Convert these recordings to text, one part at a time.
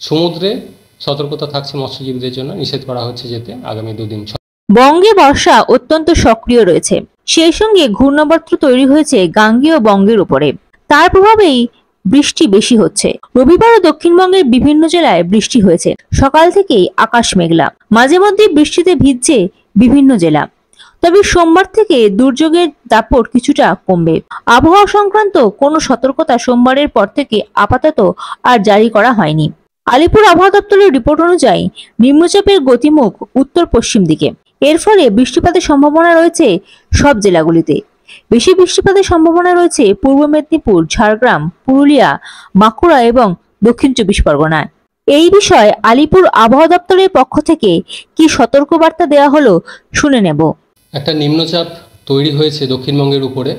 সমুদ্রে সতর্কতা থাকছে মৎস্যজীবীদের জন্য, নিষেধ করা হচ্ছে যেতে আগামী 2 দিন। বঙ্গে বর্ষা অত্যন্ত সক্রিয় রয়েছে, সেই সঙ্গে ঘূর্ণাবর্ত তৈরি হয়েছে গাঙ্গেয় বঙ্গের উপরে। তার প্রভাবেই বৃষ্টি বেশি হচ্ছে। রবিবারও দক্ষিণবঙ্গের বিভিন্ন জেলায় বৃষ্টি হয়েছে। সকাল থেকেই আকাশ মেঘলা, মাঝে মধ্যে বৃষ্টিতে ভিজছে বিভিন্ন জেলা। তবে সোমবার থেকে দুর্যোগের দাপট কিছুটা কমবে। আবহাওয়া সংক্রান্ত কোনো সতর্কতা সোমবারের পর থেকে আপাতত আর জারি করা হয়নি। আলিপুর আবহাওয়া দপ্তরের রিপোর্ট অনুযায়ী নিম্নচাপের গতিমুখ উত্তর পশ্চিম দিকে। এর ফলে বৃষ্টিপাতের সম্ভাবনা রয়েছে সব জেলাগুলিতে। বেশি বৃষ্টিপাতের সম্ভাবনা রয়েছে পূর্ব মেদিনীপুর, ঝাড়গ্রাম, পুরুলিয়া, বাঁকুড়া এবং দক্ষিণ 24 পরগনায়। এই বিষয়ে আলিপুর আবহাওয়া দপ্তরের পক্ষ থেকে কি সতর্কবার্তা দেওয়া হলো শুনে নেব। একটা নিম্নচাপ তৈরি হয়েছে দক্ষিণবঙ্গের উপরে,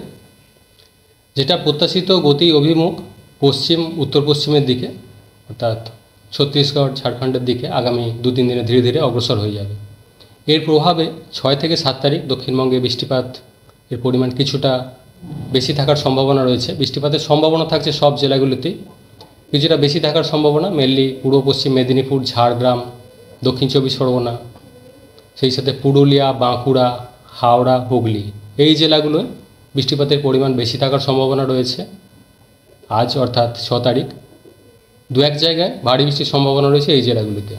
যেটা প্রত্যাশিত গতি অভিমুখ পশ্চিম উত্তর পশ্চিমের দিকে, অর্থাৎ ছত্তিশগড়, ঝাড়খণ্ডের দিকে আগামী 2-3 দিনে ধীরে ধীরে অগ্রসর হয়ে যাবে। এর প্রভাবে 6 থেকে 7 তারিখ দক্ষিণবঙ্গে বৃষ্টিপাত এর পরিমাণ কিছুটা বেশি থাকার সম্ভাবনা রয়েছে। বৃষ্টিপাতের সম্ভাবনা থাকছে সব জেলাগুলিতেই, কিছুটা বেশি থাকার সম্ভাবনা মেনলি পূর্ব পশ্চিম মেদিনীপুর, ঝাড়গ্রাম, দক্ষিণ 24 পরগনা, সেই সাথে পুরুলিয়া, বাঁকুড়া, হাওড়া, হুগলি, এই জেলাগুলোয় বৃষ্টিপাতের পরিমাণ বেশি থাকার সম্ভাবনা রয়েছে। আজ অর্থাৎ 6 তারিখ 2-1 জায়গায় ভারী বৃষ্টির সম্ভাবনা রয়েছে এই জেলাগুলিতে।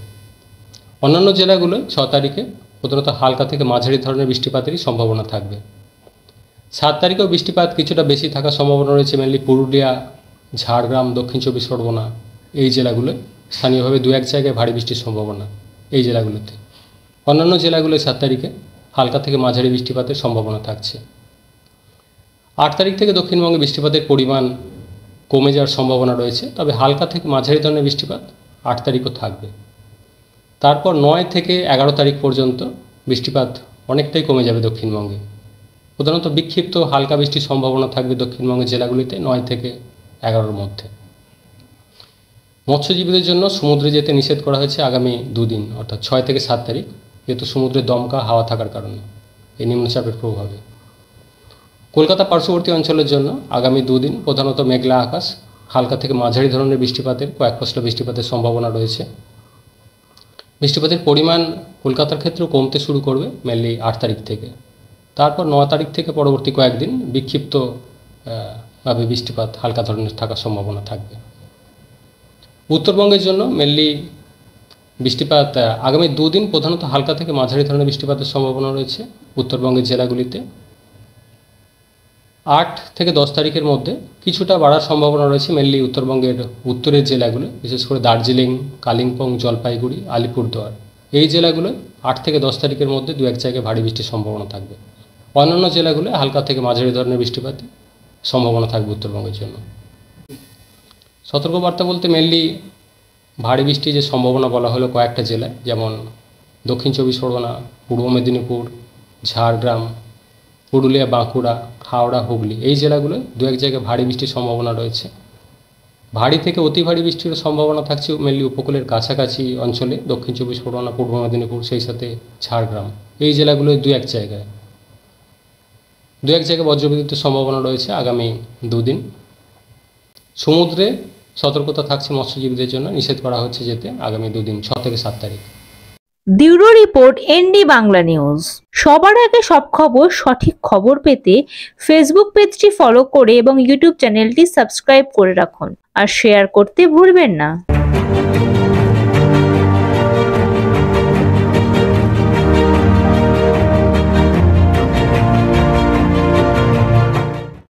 অন্যান্য জেলাগুলোয় 6 তারিখে প্রধানত হালকা থেকে মাঝারি ধরনের বৃষ্টিপাতেরই সম্ভাবনা থাকবে। 7 তারিখেও বৃষ্টিপাত কিছুটা বেশি থাকার সম্ভাবনা রয়েছে মেনলি পুরুলিয়া, ঝাড়গ্রাম, দক্ষিণ 24 পরগনা, এই জেলাগুলোয় স্থানীয়ভাবে 2-1 জায়গায় ভারী বৃষ্টির সম্ভাবনা এই জেলাগুলোতে। অন্যান্য জেলাগুলোয় 7 তারিখে হালকা থেকে মাঝারি বৃষ্টিপাতের সম্ভাবনা থাকছে। 8 তারিখ থেকে দক্ষিণবঙ্গে বৃষ্টিপাতের পরিমাণ কমে যাওয়ার সম্ভাবনা রয়েছে, তবে হালকা থেকে মাঝারি ধরনের বৃষ্টিপাত 8 তারিখও থাকবে। তারপর 9 থেকে 11 তারিখ পর্যন্ত বৃষ্টিপাত অনেকটাই কমে যাবে দক্ষিণবঙ্গে। প্রধানত বিক্ষিপ্ত হালকা বৃষ্টির সম্ভাবনা থাকবে দক্ষিণবঙ্গের জেলাগুলিতে 9 থেকে 11-র মধ্যে। মৎস্যজীবীদের জন্য সমুদ্রে যেতে নিষেধ করা হয়েছে আগামী 2 দিন, অর্থাৎ 6 থেকে 7 তারিখ, যেহেতু সমুদ্রে দমকা হাওয়া থাকার কারণে এই নিম্নচাপের প্রভাবে। কলকাতা পার্শ্ববর্তী অঞ্চলের জন্য আগামী 2 দিন প্রধানত মেঘলা আকাশ, হালকা থেকে মাঝারি ধরনের বৃষ্টিপাতের কয়েক পশলা বৃষ্টিপাতের সম্ভাবনা রয়েছে। বৃষ্টিপাতের পরিমাণ কলকাতার ক্ষেত্রেও কমতে শুরু করবে মেনলি 8 তারিখ থেকে। তারপর 9 তারিখ থেকে পরবর্তী কয়েকদিন বিক্ষিপ্ত ভাবে বৃষ্টিপাত হালকা ধরনের থাকার সম্ভাবনা থাকবে। উত্তরবঙ্গের জন্য মেনলি বৃষ্টিপাত আগামী 2 দিন প্রধানত হালকা থেকে মাঝারি ধরনের বৃষ্টিপাতের সম্ভাবনা রয়েছে উত্তরবঙ্গের জেলাগুলিতে। 8 থেকে 10 তারিখের মধ্যে কিছুটা বাড়ার সম্ভাবনা রয়েছে মেনলি উত্তরবঙ্গের উত্তরের জেলাগুলো, বিশেষ করে দার্জিলিং, কালিম্পং, জলপাইগুড়ি, আলিপুরদুয়ার, এই জেলাগুলোয় 8 থেকে 10 তারিখের মধ্যে 2-1 জায়গায় ভারী বৃষ্টির সম্ভাবনা থাকবে। অন্যান্য জেলাগুলোয় হালকা থেকে মাঝারি ধরনের বৃষ্টিপাতের সম্ভাবনা থাকবে উত্তরবঙ্গের জন্য। সতর্কবার্তা বলতে মেনলি ভারী বৃষ্টির যে সম্ভাবনা বলা হলো কয়েকটা জেলায়, যেমন দক্ষিণ 24 পরগনা, পূর্ব মেদিনীপুর, ঝাড়গ্রাম, পুরুলিয়া, বাঁকুড়া, হাওড়া, হুগলি, এই জেলাগুলোয় 2-1 জায়গায় ভারী বৃষ্টির সম্ভাবনা রয়েছে। ভারী থেকে অতি ভারী বৃষ্টির সম্ভাবনা থাকছে মেনলি উপকূলের কাছাকাছি অঞ্চলে, দক্ষিণ 24 পরগনা, পূর্ব মেদিনীপুর, সেই সাথে ঝাড়গ্রাম, এই জেলাগুলোয় 2-1 জায়গায় বজ্রবিদ্যুতের সম্ভাবনা রয়েছে আগামী 2 দিন। সমুদ্রে সতর্কতা থাকছে মৎস্যজীবীদের জন্য, নিষেধ করা হচ্ছে যেতে আগামী 2 দিন 6 থেকে 7 তারিখ। Bureau report, ND Bangla news. সবার আগে সব খবর, সঠিক খবর পেতে ফেসবুক পেজটি ফলো করে এবং ইউটিউব চ্যানেলটি সাবস্ক্রাইব করে রাখুন আর শেয়ার করতে ভুলবেন না।